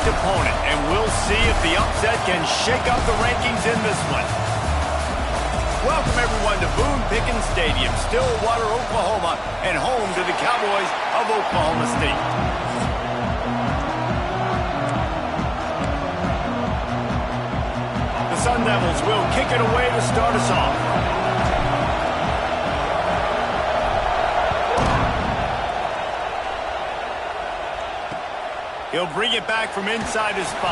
opponent, and we'll see if the upset can shake up the rankings in this one. Welcome, everyone, to Boone Pickens Stadium, Stillwater, Oklahoma, and home to the Cowboys of Oklahoma State. The Sun Devils will kick it away to start us off. He'll bring it back from inside his 5.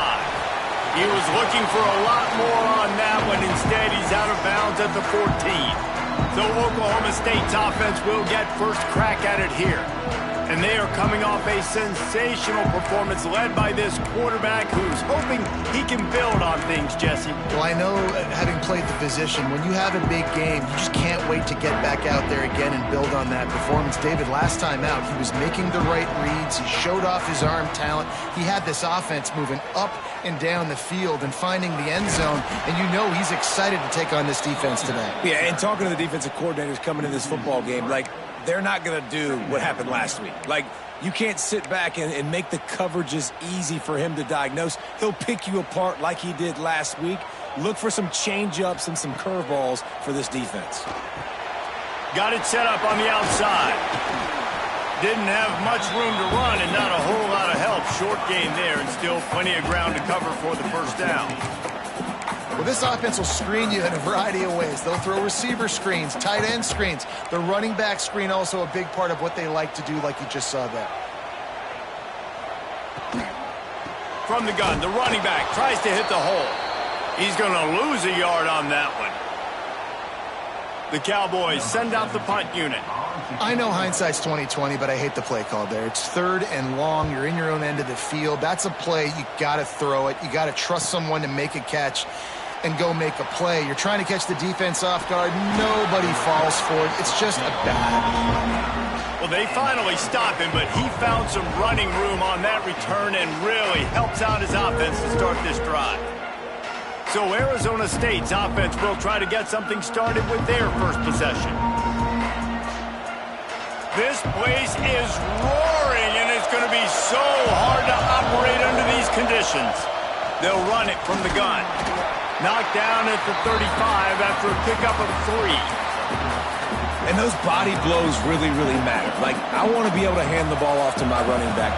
He was looking for a lot more on that one. Instead, he's out of bounds at the 14. So Oklahoma State's offense will get first crack at it here. And they are coming off a sensational performance led by this quarterback who's hoping he can build on things, Jesse. Well, I know, having played the position, when you have a big game, you just can't wait to get back out there again and build on that performance. David, last time out, he was making the right reads. He showed off his arm talent. He had this offense moving up and down the field and finding the end zone. And you know he's excited to take on this defense today. Yeah, and talking to the defensive coordinators coming into this football game, like, they're not going to do what happened last week. Like, you can't sit back and make the coverages easy for him to diagnose. He'll pick you apart like he did last week. Look for some change-ups and some curveballs for this defense. Got it set up on the outside. Didn't have much room to run and not a whole lot of help. Short gain there and still plenty of ground to cover for the first down. Well, this offense will screen you in a variety of ways. They'll throw receiver screens, tight end screens. The running back screen also a big part of what they like to do, like you just saw there. From the gun, the running back tries to hit the hole. He's going to lose a yard on that one. The Cowboys send out the punt unit. I know hindsight's 20/20, but I hate the play call there. It's 3rd and long. You're in your own end of the field. That's a play. You got to throw it. You got to trust someone to make a catch and go make a play. You're trying to catch the defense off guard. Nobody falls for it. It's just a bad. Well, they finally stop him, but he found some running room on that return and really helps out his offense to start this drive. So Arizona State's offense will try to get something started with their first possession. This place is roaring, and it's going to be so hard to operate under these conditions. They'll run it from the gun. Knocked down at the 35 after a pickup of 3. And those body blows really, really matter. Like, I want to be able to hand the ball off to my running back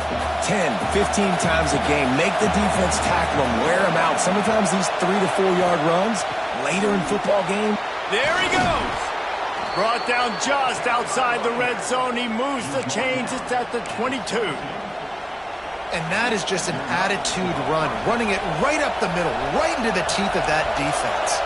10, 15 times a game. Make the defense tackle them, wear them out. Sometimes these 3 to 4 yard runs later in football game. There he goes. Brought down just outside the red zone. He moves the chains. It's at the 22. And that is just an attitude run, running it right up the middle, right into the teeth of that defense.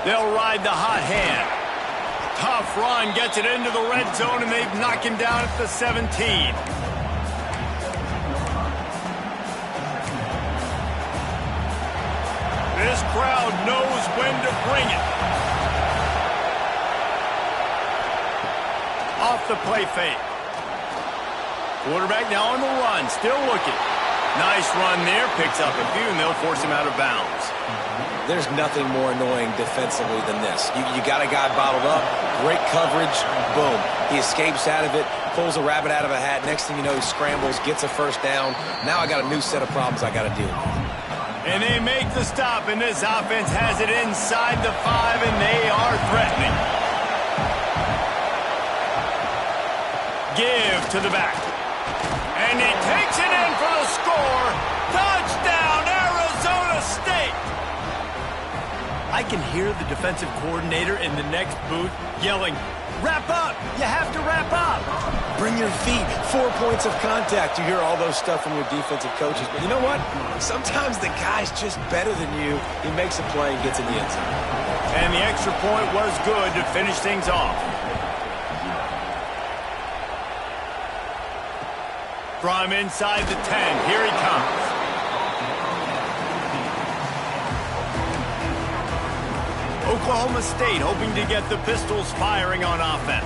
They'll ride the hot hand. Tough run, gets it into the red zone, and they've knocked him down at the 17. This crowd knows when to bring it. Off the play fake. Quarterback now on the run, still looking. Nice run there, picks up a few, and they'll force him out of bounds. There's nothing more annoying defensively than this. You got a guy bottled up, great coverage, boom. He escapes out of it, pulls a rabbit out of a hat. Next thing you know, he scrambles, gets a first down. Now I got a new set of problems I got to deal with. And they make the stop, and this offense has it inside the 5, and they are threatening. Give to the back. And he takes it in for the score. Touchdown, Arizona State! I can hear the defensive coordinator in the next booth yelling, "Wrap up! You have to wrap up!" Bring your feet, 4 points of contact. You hear all those stuff from your defensive coaches. But you know what? Sometimes the guy's just better than you. He makes a play and gets in the end zone. And the extra point was good to finish things off. From inside the 10, here he comes. Oklahoma State hoping to get the Pistols firing on offense.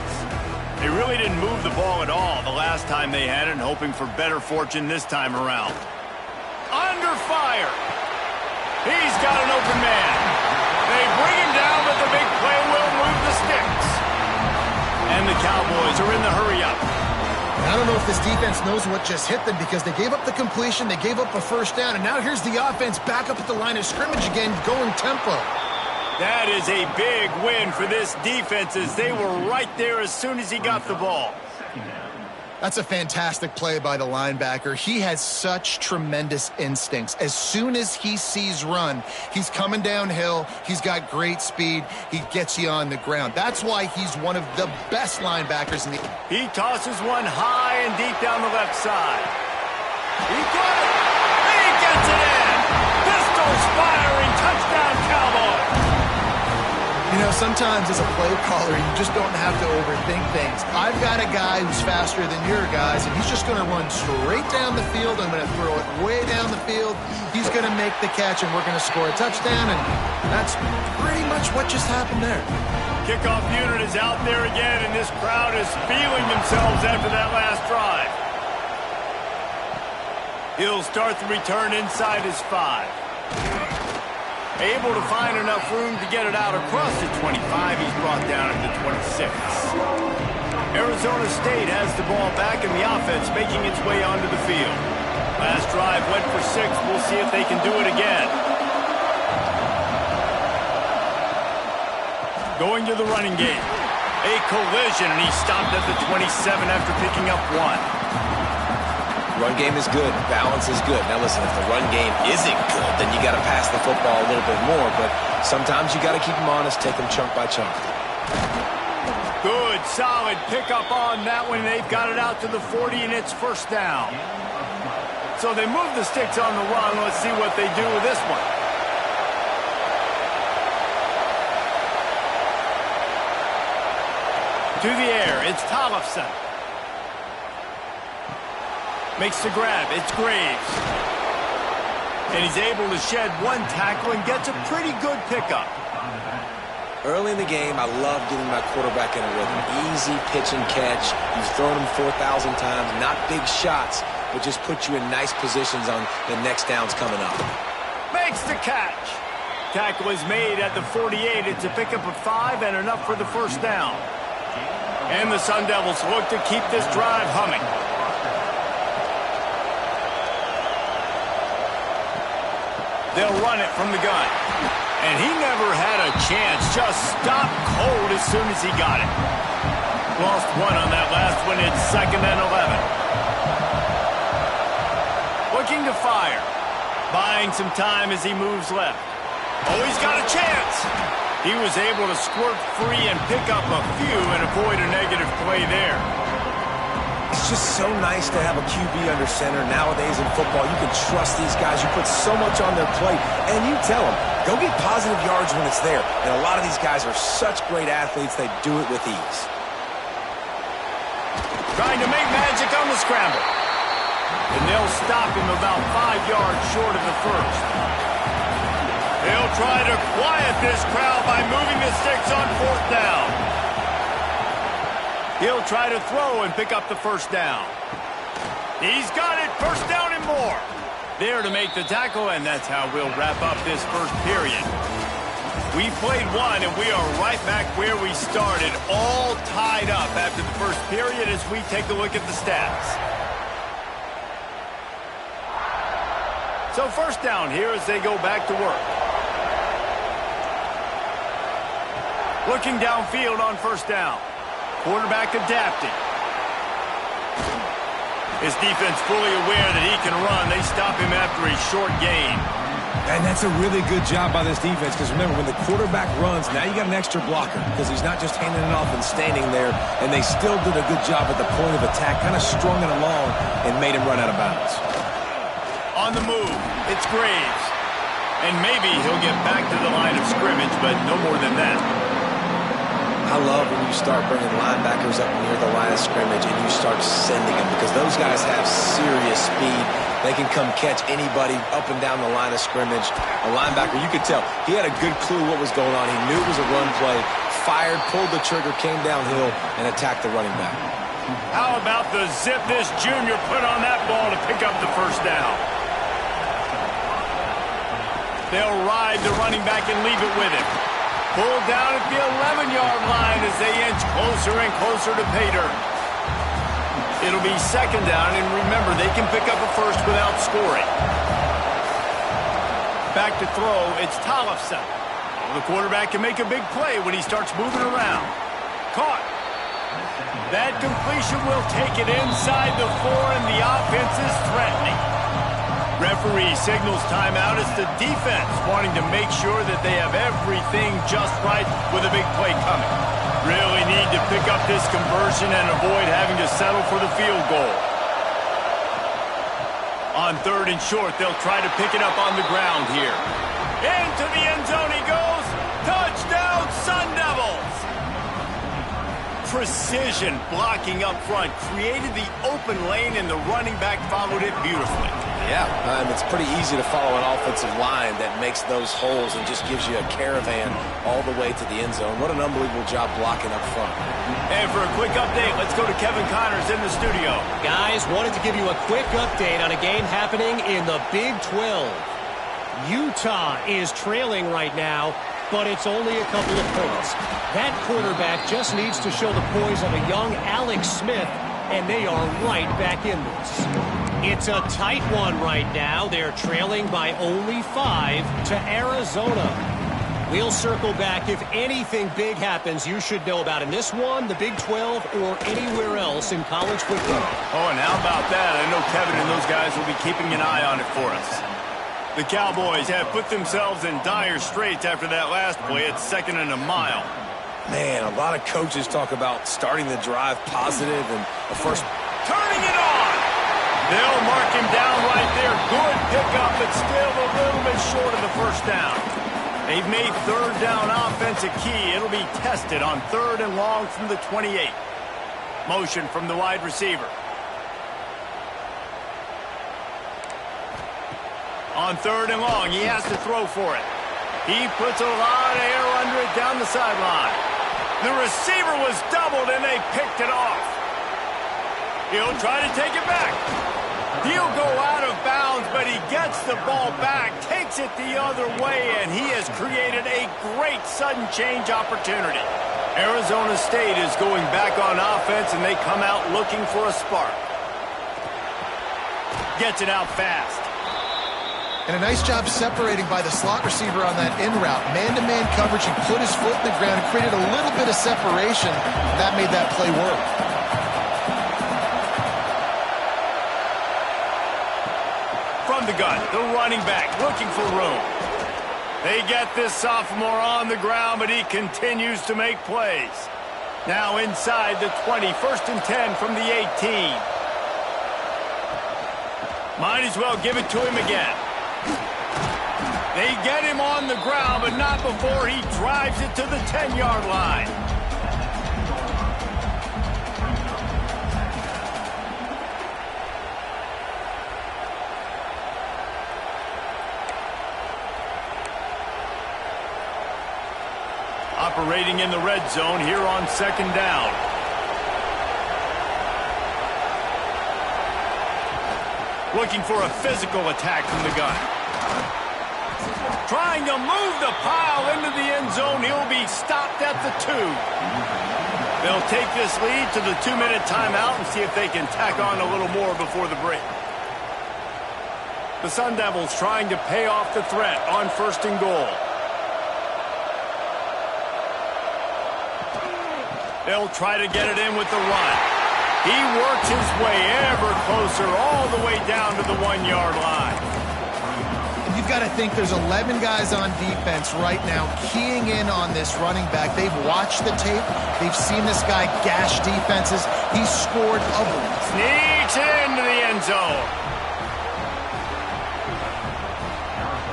They really didn't move the ball at all the last time they had it, and hoping for better fortune this time around. got an open man. They bring him down, but the big play will move the sticks. And the Cowboys are in the hurry-up. I don't know if this defense knows what just hit them because they gave up the completion, they gave up a first down, and now here's the offense back up at the line of scrimmage again, going tempo. That is a big win for this defense as they were right there as soon as he got the ball. That's a fantastic play by the linebacker. He has such tremendous instincts. As soon as he sees run, he's coming downhill. He's got great speed. He gets you on the ground. That's why he's one of the best linebackers in the... He tosses one high and deep down the left side. He got it. He gets it in. Pistols firing. Touchdown, Cowboys. You know, sometimes as a play caller, you just don't have to overthink things. I've got a guy who's faster than your guys, and he's just going to run straight down the field. I'm going to throw it way down the field. He's going to make the catch, and we're going to score a touchdown, and that's pretty much what just happened there. Kickoff unit is out there again, and this crowd is feeling themselves after that last drive. He'll start the return inside his 5. Able to find enough room to get it out across the 25. He's brought down at the 26. Arizona State has the ball back, and the offense making its way onto the field. Last drive went for 6. We'll see if they can do it again. Going to the running game. A collision, and he stopped at the 27 after picking up 1. Run game is good. Balance is good. Now, listen, if the run game isn't good, then you got to pass the football a little bit more. But sometimes you got to keep them honest, take them chunk by chunk. Good, solid pickup on that one. They've got it out to the 40, and it's first down. So they move the sticks on the run. Let's see what they do with this one. To the air, it's Tollefson. Makes the grab. It's Graves. And he's able to shed one tackle and gets a pretty good pickup. Early in the game, I love getting my quarterback in a rhythm. Easy pitch and catch. You've thrown him 4,000 times. Not big shots, but just put you in nice positions on the next downs coming up. Makes the catch. Tackle is made at the 48. It's a pickup of 5 and enough for the first down. And the Sun Devils look to keep this drive humming. They'll run it from the gun. And he never had a chance. Just stopped cold as soon as he got it. Lost 1 on that last one. It's 2nd and 11. Looking to fire. Buying some time as he moves left. Oh, he's got a chance. He was able to squirt free and pick up a few and avoid a negative play there. It's just so nice to have a QB under center. Nowadays in football, you can trust these guys. You put so much on their plate, and you tell them, go get positive yards when it's there. And a lot of these guys are such great athletes, they do it with ease. Trying to make magic on the scramble. And they'll stop him about 5 yards short of the first. They'll try to quiet this crowd by moving the sticks on 4th down. He'll try to throw and pick up the first down. He's got it. First down and more. There to make the tackle, and that's how we'll wrap up this first period. We played 1, and we are right back where we started, all tied up after the first period as we take a look at the stats. So first down here as they go back to work. Looking downfield on first down. Quarterback adapting. His defense fully aware that he can run. They stop him after a short gain. And that's a really good job by this defense because remember, when the quarterback runs, now you got an extra blocker because he's not just handing it off and standing there, and they still did a good job at the point of attack, kind of strung it along and made him run out of bounds. On the move, it's Graves. And maybe he'll get back to the line of scrimmage, but no more than that. I love when you start bringing linebackers up near the line of scrimmage and you start sending them because those guys have serious speed. They can come catch anybody up and down the line of scrimmage. A linebacker, you could tell, he had a good clue what was going on. He knew it was a run play, fired, pulled the trigger, came downhill, and attacked the running back. How about the zip this junior put on that ball to pick up the first down? They'll ride the running back and leave it with him. Pulled down at the 11-yard line as they inch closer and closer to pay dirt. It'll be second down, and remember, they can pick up a first without scoring. Back to throw, it's Tollefson. The quarterback can make a big play when he starts moving around. Caught. That completion will take it inside the 4, and the offense is threatening. Referee signals timeout. It's the defense wanting to make sure that they have everything just right with a big play coming. Really need to pick up this conversion and avoid having to settle for the field goal. On 3rd and short, they'll try to pick it up on the ground here. Into the end zone he goes. Touchdown, Sun Devils! Precision blocking up front created the open lane, and the running back followed it beautifully. Yeah, and it's pretty easy to follow an offensive line that makes those holes and just gives you a caravan all the way to the end zone. What an unbelievable job blocking up front. And for a quick update, let's go to Kevin Connors in the studio. Guys, wanted to give you a quick update on a game happening in the Big 12. Utah is trailing right now, but it's only a couple of points. That quarterback just needs to show the poise of a young Alex Smith, and they are right back in this. It's a tight one right now. They're trailing by only 5 to Arizona. We'll circle back if anything big happens you should know about in this one, the Big 12, or anywhere else in college football. Oh, and how about that? I know Kevin and those guys will be keeping an eye on it for us. The Cowboys have put themselves in dire straits after that last play at 2nd and a mile. Man, a lot of coaches talk about starting the drive positive and a first. Turning it on! They'll mark him down right there. Good pickup, but still a little bit short of the first down. They've made 3rd down offense a key. It'll be tested on 3rd and long from the 28. Motion from the wide receiver. On 3rd and long, he has to throw for it. He puts a lot of air under it down the sideline. The receiver was doubled, and they picked it off. He'll try to take it back. He'll go out of bounds, but he gets the ball back, takes it the other way, and he has created a great sudden change opportunity. Arizona State is going back on offense, and they come out looking for a spark. Gets it out fast. And a nice job separating by the slot receiver on that in route. Man-to-man coverage, and put his foot in the ground and created a little bit of separation. That made that play work. From the gun, the running back looking for room. They get this sophomore on the ground, but he continues to make plays. Now inside the 20, 1st and 10 from the 18. Might as well give it to him again. They get him on the ground, but not before he drives it to the 10-yard line. Operating in the red zone here on 2nd down. Looking for a physical attack from the gun. Trying to move the pile into the end zone. He'll be stopped at the 2. They'll take this lead to the 2-minute timeout and see if they can tack on a little more before the break. The Sun Devils trying to pay off the threat on 1st and goal. They'll try to get it in with the run. He works his way ever closer all the way down to the 1-yard line. And you've got to think there's 11 guys on defense right now keying in on this running back. They've watched the tape. They've seen this guy gash defenses. He's scored ugly. Sneaks into the end zone.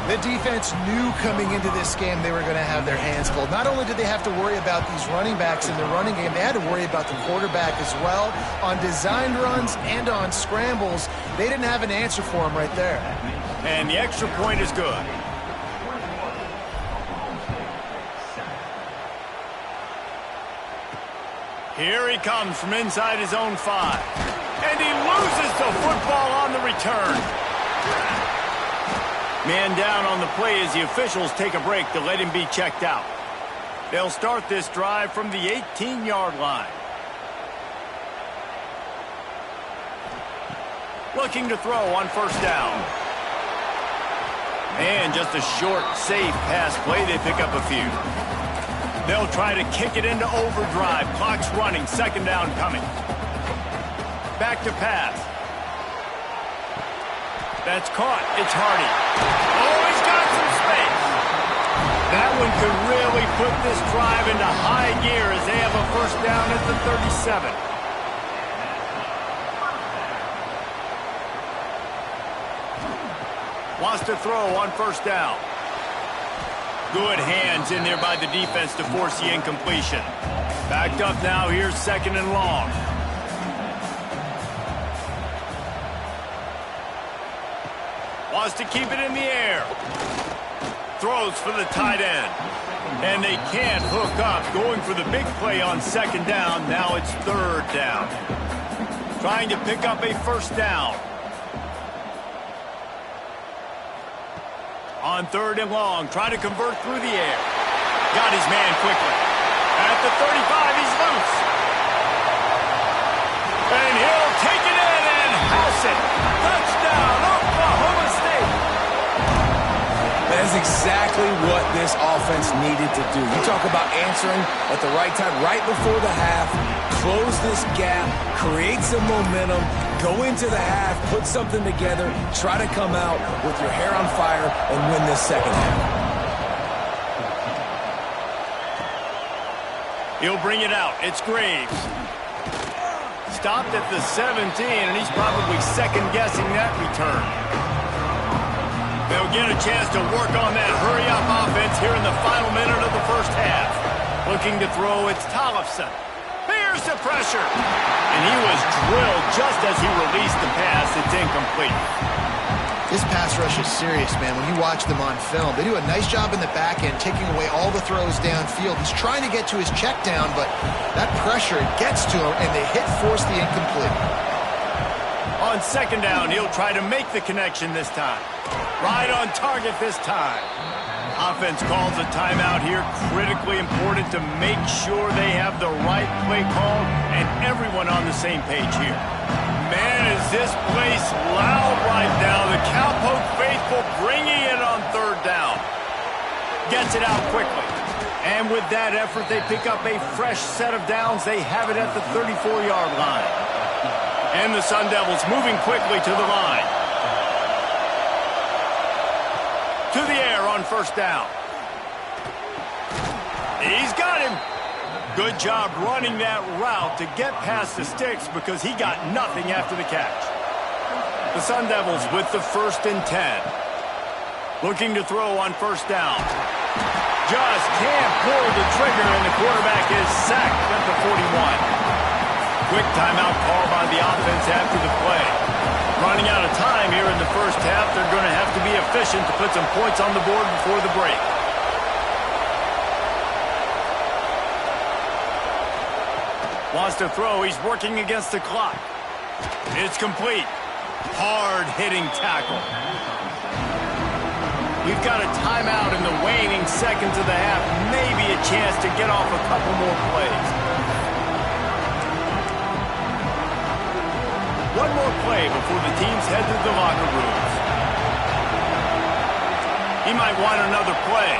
The defense knew coming into this game they were going to have their hands full. Not only did they have to worry about these running backs in the running game, they had to worry about the quarterback as well. On designed runs and on scrambles, they didn't have an answer for him right there. And the extra point is good. Here he comes from inside his own 5. And he loses the football on the return. Man down on the play as the officials take a break to let him be checked out. They'll start this drive from the 18-yard line. Looking to throw on first down. And just a short, safe pass play. They pick up a few. They'll try to kick it into overdrive. Clock's running. Second down coming. Back to pass. That's caught. It's Hardy. Oh, he's got some space. That one could really put this drive into high gear as they have a first down at the 37. Wants to throw on first down. Good hands in there by the defense to force the incompletion. Backed up now. Here's second and long. Wants to keep it in the air. Throws for the tight end. And they can't hook up. Going for the big play on second down. Now it's third down. Trying to pick up a first down. On third and long. Trying to convert through the air. Got his man quickly. At the 35, he's loose. And he'll take it in and house it. Touchdown, Oklahoma State. That's exactly what this offense needed to do. You talk about answering at the right time, right before the half, close this gap, create some momentum, go into the half, put something together, try to come out with your hair on fire and win this second half. He'll bring it out. It's Graves. Stopped at the 17, and he's probably second-guessing that return. They'll get a chance to work on that hurry-up offense here in the final minute of the first half. Looking to throw, it's Tollefson. Here's the pressure. And he was drilled just as he released the pass. It's incomplete. This pass rush is serious, man. When you watch them on film, they do a nice job in the back end, taking away all the throws downfield. He's trying to get to his check down, but that pressure gets to him, and they force the incomplete. On second down, he'll try to make the connection this time. Right on target this time. Offense calls a timeout here. Critically important to make sure they have the right play call and everyone on the same page here. Man, is this place loud right now. The Cowpoke faithful bringing it on third down. Gets it out quickly. And with that effort, they pick up a fresh set of downs. They have it at the 34-yard line. And the Sun Devils moving quickly to the line. To the air on first down. He's got him. Good job running that route to get past the sticks because he got nothing after the catch. The Sun Devils with the 1st and 10. Looking to throw on first down. Just can't pull the trigger, and the quarterback is sacked at the 41. Quick timeout call by the offense after the play. Running out of time here in the first half. They're going to have to be efficient to put some points on the board before the break. Wants to throw. He's working against the clock. It's complete. Hard-hitting tackle. We've got a timeout in the waning seconds of the half. Maybe a chance to get off a couple more plays. One more play before the teams head to the locker rooms. He might want another play.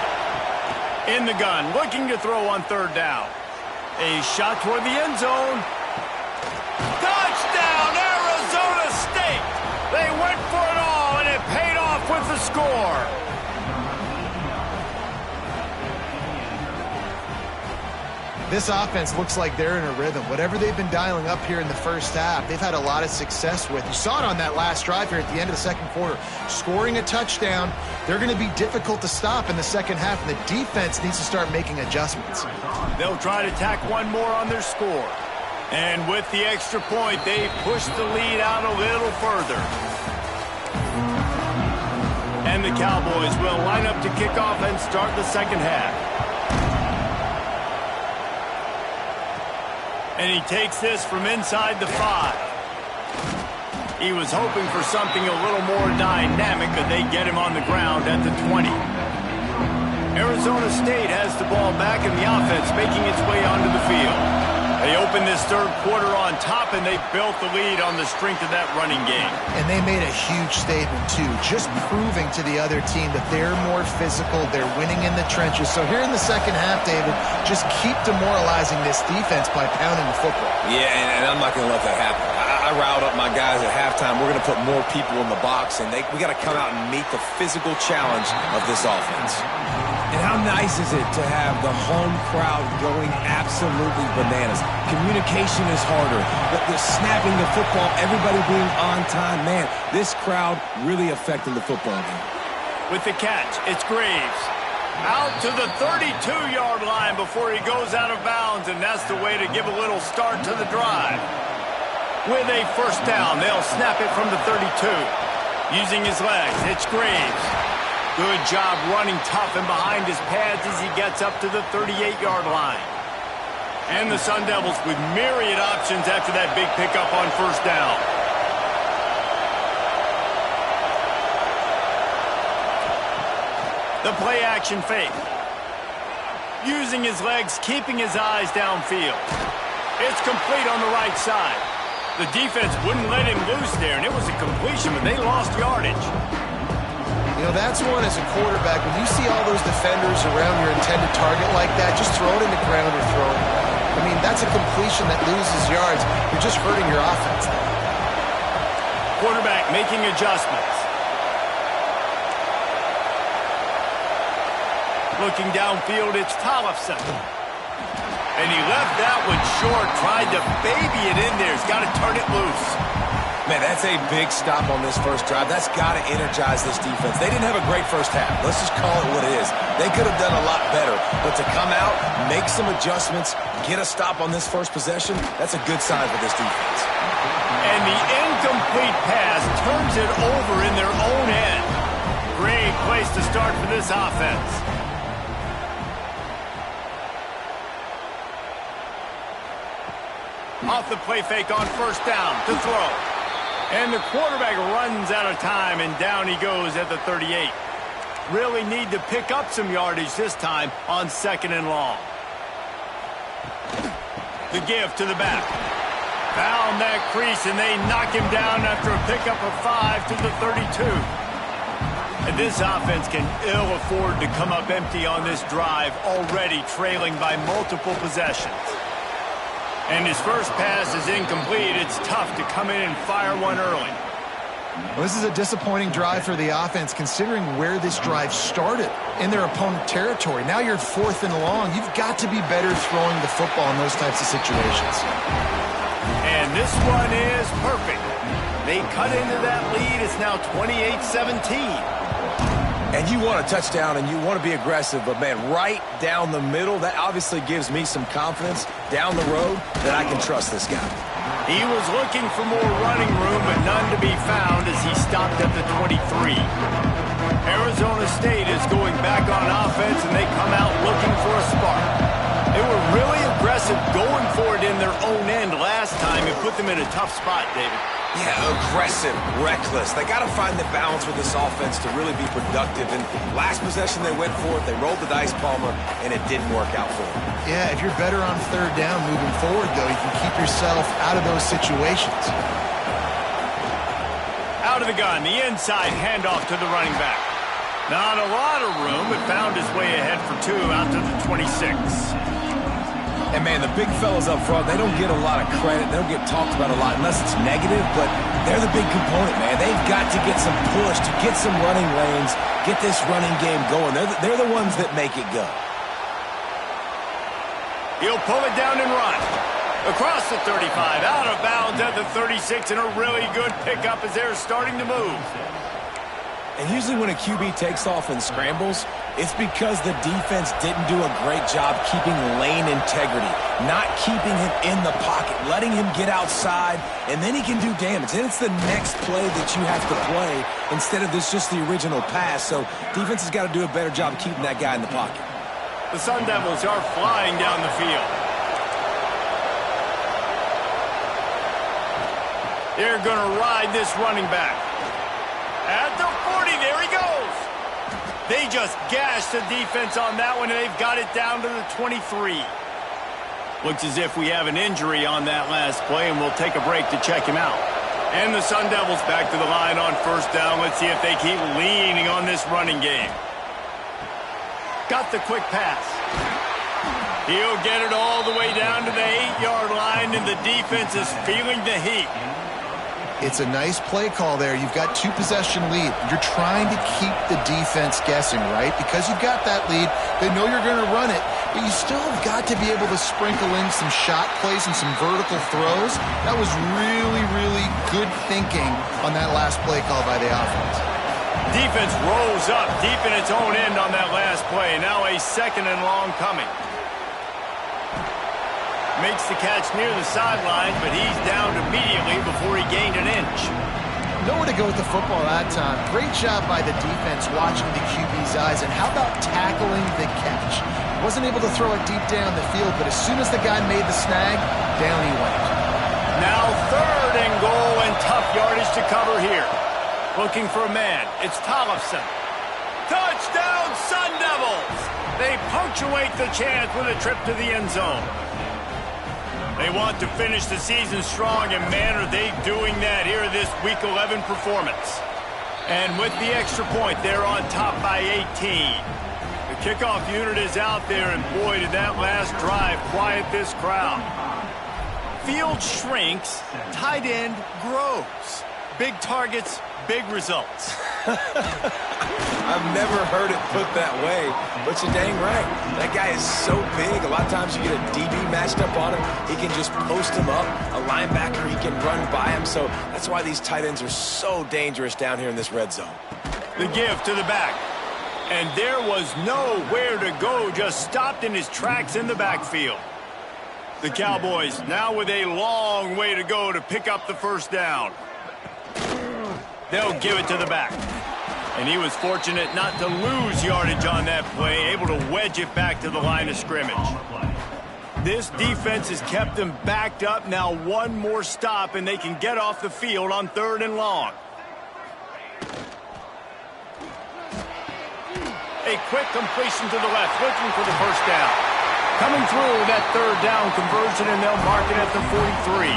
In the gun, looking to throw on third down. A shot toward the end zone. Touchdown, Arizona State! They went for it all, and it paid off with the score. This offense looks like they're in a rhythm. Whatever they've been dialing up here in the first half, they've had a lot of success with. You saw it on that last drive here at the end of the second quarter. Scoring a touchdown, they're going to be difficult to stop in the second half, and the defense needs to start making adjustments. They'll try to tack one more on their score. And with the extra point, they push the lead out a little further. And the Cowboys will line up to kick off and start the second half. And he takes this from inside the 5. He was hoping for something a little more dynamic, but they get him on the ground at the 20. Arizona State has the ball back in the offense, making its way onto the field. They opened this third quarter on top, and they built the lead on the strength of that running game. And they made a huge statement, too, just proving to the other team that they're more physical, they're winning in the trenches. So here in the second half, David, just keep demoralizing this defense by pounding the football. Yeah, and I'm not going to let that happen. I riled up my guys at halftime. We're going to put more people in the box, and we got to come out and meet the physical challenge of this offense. And how nice is it to have the home crowd going absolutely bananas? Communication is harder. The snapping the football, everybody being on time. Man, this crowd really affecting the football game. With the catch, it's Graves. Out to the 32-yard line before he goes out of bounds, and that's the way to give a little start to the drive. With a first down, they'll snap it from the 32. Using his legs, it's Graves. Good job running tough and behind his pads as he gets up to the 38-yard line. And the Sun Devils with myriad options after that big pickup on first down. The play action fake. Using his legs, keeping his eyes downfield. It's complete on the right side. The defense wouldn't let him loose there, and it was a completion, but they lost yardage. You know, that's one as a quarterback. When you see all those defenders around your intended target like that, just throw it in the ground or throw it. I mean, that's a completion that loses yards. You're just hurting your offense. Quarterback making adjustments. Looking downfield, it's Tollefson. And he left that one short, tried to baby it in there. He's got to turn it loose. Man, that's a big stop on this first drive. That's got to energize this defense. They didn't have a great first half. Let's just call it what it is. They could have done a lot better. But to come out, make some adjustments, get a stop on this first possession, that's a good sign for this defense. And the incomplete pass turns it over in their own end. Great place to start for this offense. Off the play fake on first down to throw. And the quarterback runs out of time, and down he goes at the 38. Really need to pick up some yardage this time on second and long. The give to the back. Found that crease, and they knock him down after a pickup of 5 to the 32. And this offense can ill afford to come up empty on this drive, already trailing by multiple possessions. And his first pass is incomplete. It's tough to come in and fire one early. Well, this is a disappointing drive for the offense, considering where this drive started, in their opponent territory. Now you're fourth and long. You've got to be better throwing the football in those types of situations. And this one is perfect. They cut into that lead. It's now 28-17. And you want a touchdown and you want to be aggressive, but, man, right down the middle, that obviously gives me some confidence down the road that I can trust this guy. He was looking for more running room, but none to be found as he stopped at the 23. Arizona State is going back on offense, and they come out looking for a spark. They were really aggressive going for it in their own end last time. It put them in a tough spot, David. Yeah, aggressive, reckless. They got to find the balance with this offense to really be productive. And last possession they went for it, they rolled the dice, Palmer, and it didn't work out for them. Yeah, if you're better on third down moving forward, though, you can keep yourself out of those situations. Out of the gun, the inside handoff to the running back. Not a lot of room, but found his way ahead for 2 out to the 26. And, man, the big fellas up front, they don't get a lot of credit. They don't get talked about a lot unless it's negative, but they're the big component, man. They've got to get some push, to get some running lanes, get this running game going. They're the ones that make it go. He'll pull it down and run. Across the 35, out of bounds at the 36, and a really good pickup as they're starting to move. And usually when a QB takes off and scrambles, it's because the defense didn't do a great job keeping lane integrity, not keeping him in the pocket, letting him get outside, and then he can do damage. Then it's the next play that you have to play instead of just the original pass. So defense has got to do a better job of keeping that guy in the pocket. The Sun Devils are flying down the field. They're going to ride this running back. At the 40, there he goes. They just gashed the defense on that one, and they've got it down to the 23. Looks as if we have an injury on that last play, and we'll take a break to check him out. And the Sun Devils back to the line on first down. Let's see if they keep leaning on this running game. Got the quick pass. He'll get it all the way down to the 8-yard line, and the defense is feeling the heat. It's a nice play call there. You've got 2-possession lead. You're trying to keep the defense guessing, right? Because you've got that lead, they know you're going to run it, but you still have got to be able to sprinkle in some shot plays and some vertical throws. That was really, really good thinking on that last play call by the offense. Defense rose up deep in its own end on that last play. Now a 2nd and long coming. Makes the catch near the sideline, but he's down immediately before he gained an inch. Nowhere to go with the football that time. Great job by the defense watching the QB's eyes. And how about tackling the catch? Wasn't able to throw it deep down the field, but as soon as the guy made the snag, down he went. Now 3rd and goal and tough yardage to cover here. Looking for a man. It's Tollefson. Touchdown, Sun Devils! They punctuate the chance with a trip to the end zone. They want to finish the season strong, and man, are they doing that here in this Week 11 performance. And with the extra point, they're on top by 18. The kickoff unit is out there, and boy, did that last drive quiet this crowd. Field shrinks, tight end grows. Big targets, big results. I've never heard it put that way, but you're dang right. That guy is so big. A lot of times you get a DB matched up on him. He can just post him up. A linebacker, he can run by him. So that's why these tight ends are so dangerous down here in this red zone. The give to the back. And there was nowhere to go, just stopped in his tracks in the backfield. The Cowboys now with a long way to go to pick up the first down. They'll give it to the back. And he was fortunate not to lose yardage on that play, able to wedge it back to the line of scrimmage. This defense has kept them backed up. Now one more stop, and they can get off the field on 3rd and long. A quick completion to the left, looking for the first down. Coming through that 3rd down conversion, and they'll mark it at the 43.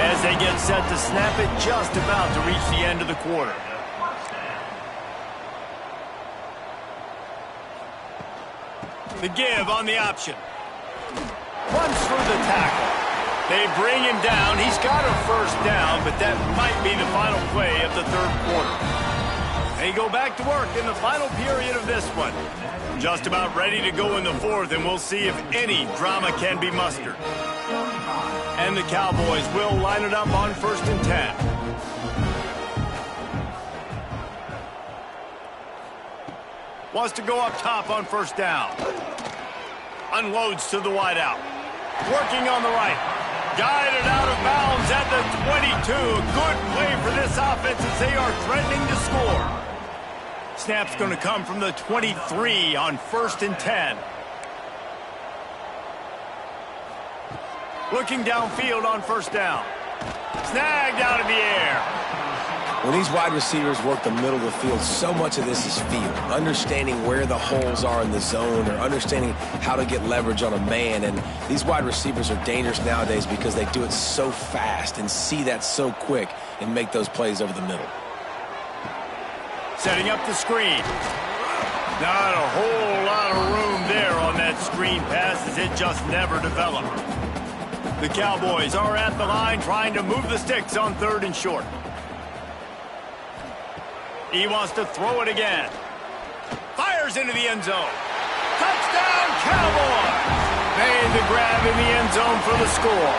As they get set to snap it, just about to reach the end of the quarter. The give on the option. Runs through the tackle. They bring him down. He's got a first down, but that might be the final play of the 3rd quarter. They go back to work in the final period of this one. Just about ready to go in the 4th, and we'll see if any drama can be mustered. And the Cowboys will line it up on 1st and 10. Wants to go up top on first down. Unloads to the wideout. Working on the right. Guided out of bounds at the 22. Good play for this offense as they are threatening to score. Snap's going to come from the 23 on 1st and 10. Looking downfield on first down. Snagged out of the air. When these wide receivers work the middle of the field, so much of this is feel. Understanding where the holes are in the zone or understanding how to get leverage on a man. And these wide receivers are dangerous nowadays because they do it so fast and see that so quick and make those plays over the middle. Setting up the screen. Not a whole lot of room there on that screen pass as it just never developed. The Cowboys are at the line trying to move the sticks on 3rd and short. He wants to throw it again. Fires into the end zone. Touchdown, Cowboys! Made the grab in the end zone for the score.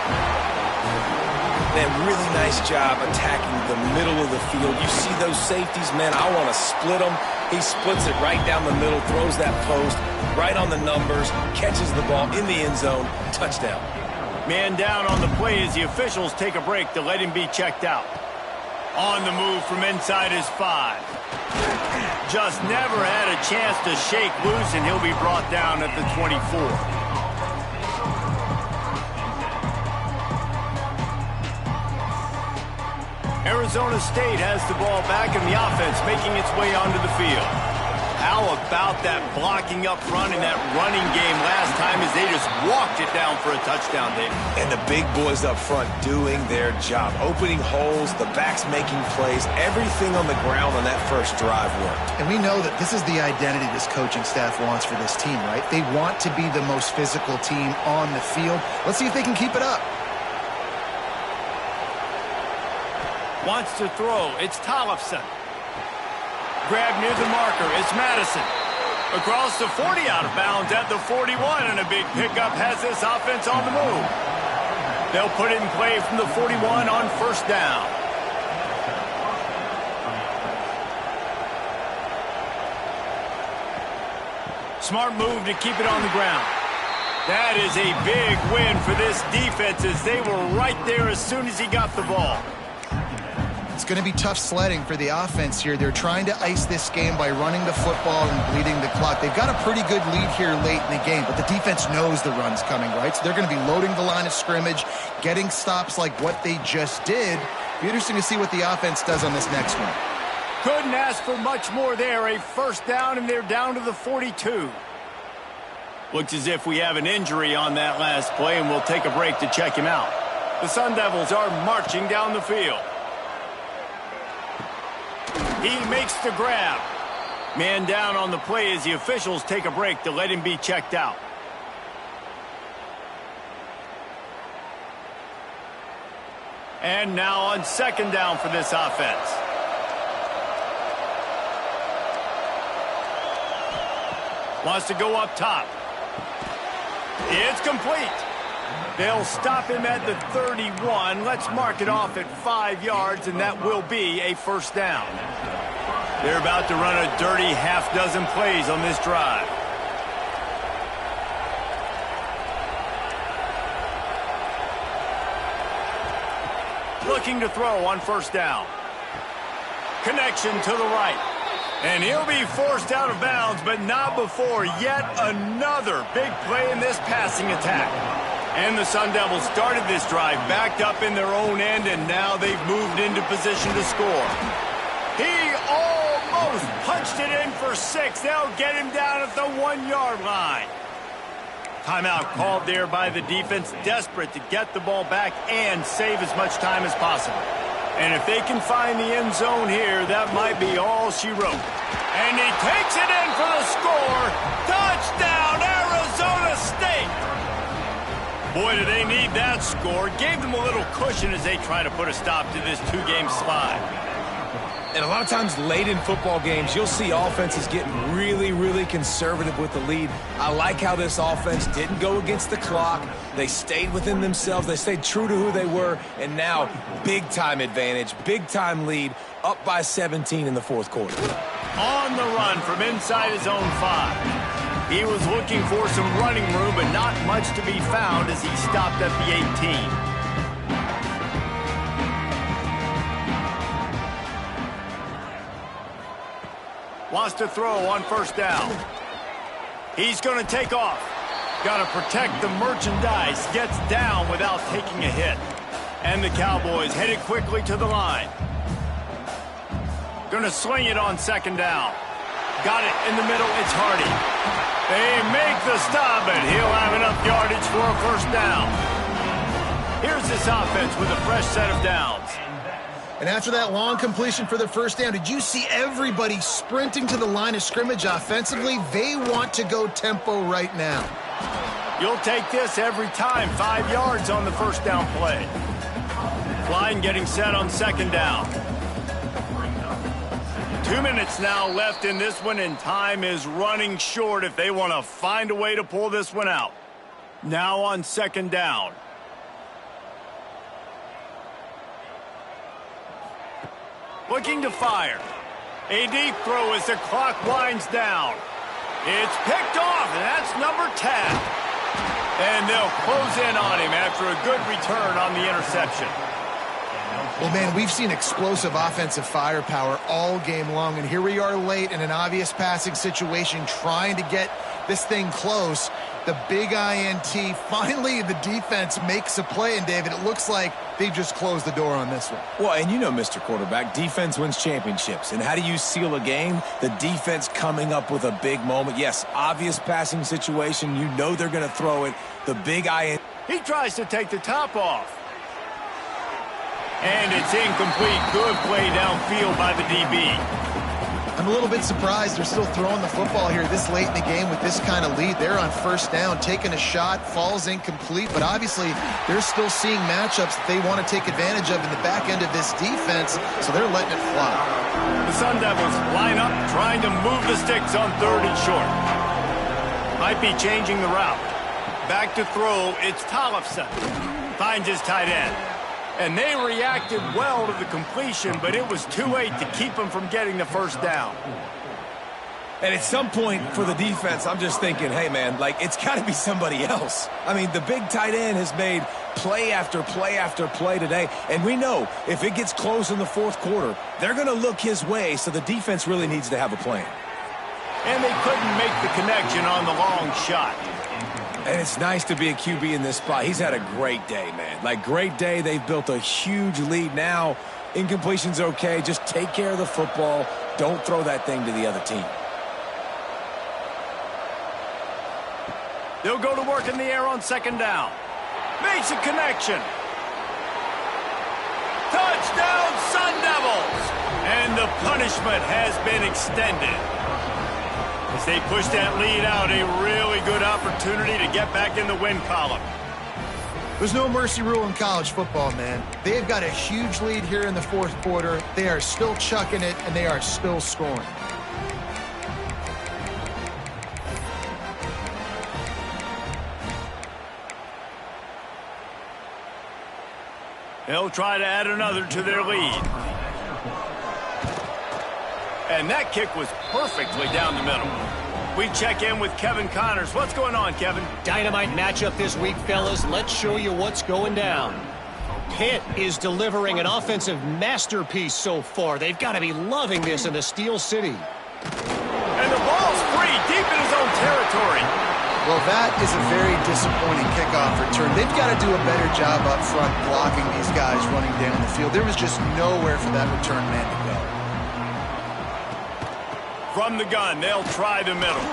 Man, really nice job attacking the middle of the field. You see those safeties, man, I want to split them. He splits it right down the middle, throws that post, right on the numbers, catches the ball in the end zone, touchdown. Man down on the play as the officials take a break to let him be checked out. On the move from inside his 5. Just never had a chance to shake loose, and he'll be brought down at the 24. Arizona State has the ball back and the offense making its way onto the field. How about that blocking up front and that running game last time as they just walked it down for a touchdown, Dave? And the big boys up front doing their job. Opening holes, the backs making plays. Everything on the ground on that first drive worked. And we know that this is the identity this coaching staff wants for this team, right? They want to be the most physical team on the field. Let's see if they can keep it up. Wants to throw. It's Tollefson. Grab near the marker. It's Madison. Across the 40, out of bounds at the 41, and a big pickup has this offense on the move. They'll put it in play from the 41 on first down. Smart move to keep it on the ground. That is a big win for this defense as they were right there as soon as he got the ball. It's going to be tough sledding for the offense here. They're trying to ice this game by running the football and bleeding the clock. They've got a pretty good lead here late in the game, but the defense knows the run's coming, right? So they're going to be loading the line of scrimmage, getting stops like what they just did. Be interesting to see what the offense does on this next one. Couldn't ask for much more there. A first down, and they're down to the 42. Looks as if we have an injury on that last play, and we'll take a break to check him out. The Sun Devils are marching down the field. He makes the grab. Man down on the play as the officials take a break to let him be checked out. And now on second down for this offense. Wants to go up top. It's complete. They'll stop him at the 31. Let's mark it off at 5 yards, and that will be a first down. They're about to run a dirty half-dozen plays on this drive. Looking to throw on first down. Connection to the right. And he'll be forced out of bounds, but not before yet another big play in this passing attack. And the Sun Devils started this drive backed up in their own end, and now they've moved into position to score. He almost punched it in for 6. They'll get him down at the 1-yard line. Timeout called there by the defense, desperate to get the ball back and save as much time as possible. And if they can find the end zone here, that might be all she wrote. And he takes it in for the score. Touchdown, Arizona State! Boy, do they need that score. Gave them a little cushion as they try to put a stop to this 2-game slide. And a lot of times late in football games, you'll see offenses getting really, really conservative with the lead. I like how this offense didn't go against the clock. They stayed within themselves. They stayed true to who they were. And now, big-time advantage, big-time lead, up by 17 in the fourth quarter. On the run from inside his own 5. He was looking for some running room, but not much to be found as he stopped at the 18. Wants to throw on first down. He's going to take off. Got to protect the merchandise. Gets down without taking a hit. And the Cowboys headed quickly to the line. Going to sling it on second down. Got it in the middle. It's Hardy. They make the stop, and he'll have enough yardage for a first down. Here's this offense with a fresh set of downs. And after that long completion for the first down, did you see everybody sprinting to the line of scrimmage offensively? They want to go tempo right now. You'll take this every time. 5 yards on the first down play. Line getting set on second down. 2 minutes now left in this one, and time is running short if they want to find a way to pull this one out. Now on second down. Looking to fire. A deep throw as the clock winds down. It's picked off, and that's number 10. And they'll close in on him after a good return on the interception. Well, man, we've seen explosive offensive firepower all game long, and here we are late in an obvious passing situation trying to get this thing close. The big INT, finally the defense makes a play, and David, it looks like they just closed the door on this one. Well, and you know, Mr. Quarterback, defense wins championships. And how do you seal a game? The defense coming up with a big moment. Yes, obvious passing situation. You know they're going to throw it. The big INT. He tries to take the top off. And it's incomplete. Good play downfield by the DB. I'm a little bit surprised they're still throwing the football here this late in the game with this kind of lead. They're on first down, taking a shot, falls incomplete, but obviously they're still seeing matchups that they want to take advantage of in the back end of this defense, so they're letting it fly. The Sun Devils line up, trying to move the sticks on 3rd and short. Might be changing the route. Back to throw, it's Tollefson. Finds his tight end. And they reacted well to the completion, but it was too late to keep them from getting the first down. And at some point for the defense, I'm just thinking, hey, man, like, it's got to be somebody else. I mean, the big tight end has made play after play after play today. And we know if it gets close in the 4th quarter, they're going to look his way, so the defense really needs to have a plan. And they couldn't make the connection on the long shot. And it's nice to be a QB in this spot. He's had a great day, man. Like, great day. They've built a huge lead now. Incompletion's okay. Just take care of the football. Don't throw that thing to the other team. They'll go to work in the air on 2nd down. Makes a connection. Touchdown, Sun Devils! And the punishment has been extended. As they push that lead out, a really good opportunity to get back in the win column. There's no mercy rule in college football, man. They've got a huge lead here in the 4th quarter. They are still chucking it, and they are still scoring. They'll try to add another to their lead. And that kick was perfectly down the middle. We check in with Kevin Connors. What's going on, Kevin? Dynamite matchup this week, fellas. Let's show you what's going down. Pitt is delivering an offensive masterpiece so far. They've got to be loving this in the Steel City. And the ball's free, deep in his own territory. Well, that is a very disappointing kickoff return. They've got to do a better job up front blocking these guys running down the field. There was just nowhere for that return man to go. From the gun, they'll try the middle.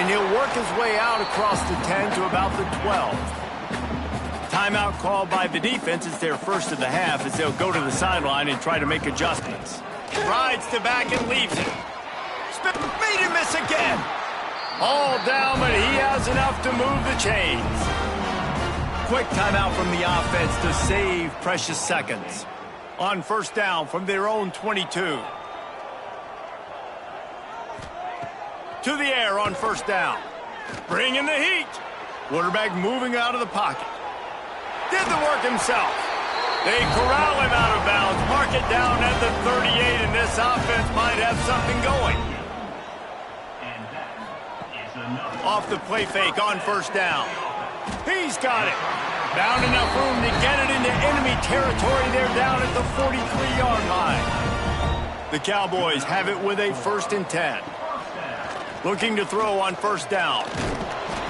And he'll work his way out across the 10 to about the 12. Timeout called by the defense. It's their first of the half as they'll go to the sideline and try to make adjustments. Rides to back and leaves it. Made him miss again. All down, but he has enough to move the chains. Quick timeout from the offense to save precious seconds. On 1st down from their own 22. To the air on 1st down. Bringing the heat. Quarterback moving out of the pocket. Did the work himself. They corral him out of bounds. Mark it down at the 38, and this offense might have something going. Off the play fake on 1st down. He's got it. Found enough room to get it into enemy territory. They're down at the 43-yard line. The Cowboys have it with a 1st and 10. Looking to throw on 1st down.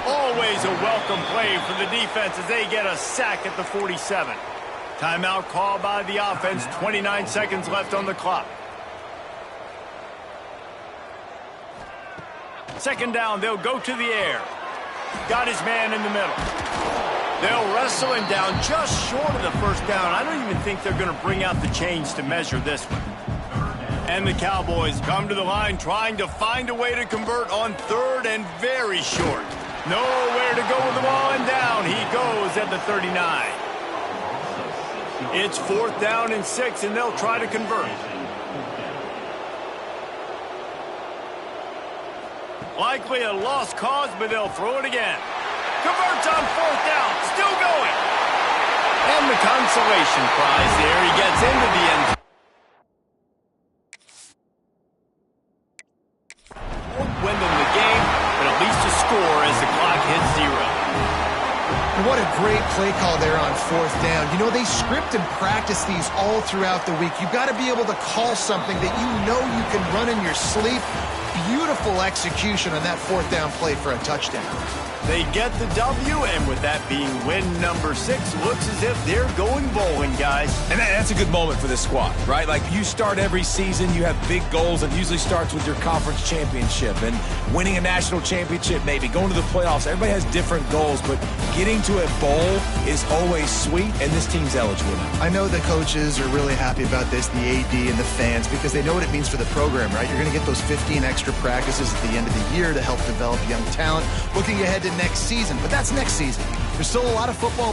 Always a welcome play for the defense as they get a sack at the 47. Timeout called by the offense. 29 seconds left on the clock. 2nd down, they'll go to the air. Got his man in the middle. They'll wrestle him down just short of the 1st down. I don't even think they're going to bring out the chains to measure this one. And the Cowboys come to the line trying to find a way to convert on 3rd and very short. Nowhere to go with the ball, and down he goes at the 39. It's 4th down and 6, and they'll try to convert. Likely a lost cause, but they'll throw it again. Converts on 4th down, still going. And the consolation prize there. He gets into the end zone. Won't win them the game, but at least a score as the clock hits 0. And what a great play call there on 4th down. You know, they script and practice these all throughout the week. You've got to be able to call something that you know you can run in your sleep. Beautiful execution on that 4th down play for a touchdown. They get the W, and with that being win number 6, looks as if they're going bowling, guys. And that's a good moment for this squad, right? Like, you start every season, you have big goals. It usually starts with your conference championship and winning a national championship, maybe going to the playoffs. Everybody has different goals, but getting to a bowl is always sweet, and this team's eligible. I know the coaches are really happy about this, the AD and the fans, because they know what it means for the program, right? You're going to get those 15 extra practices at the end of the year to help develop young talent. Looking ahead to next season, but that's next season. There's still a lot of football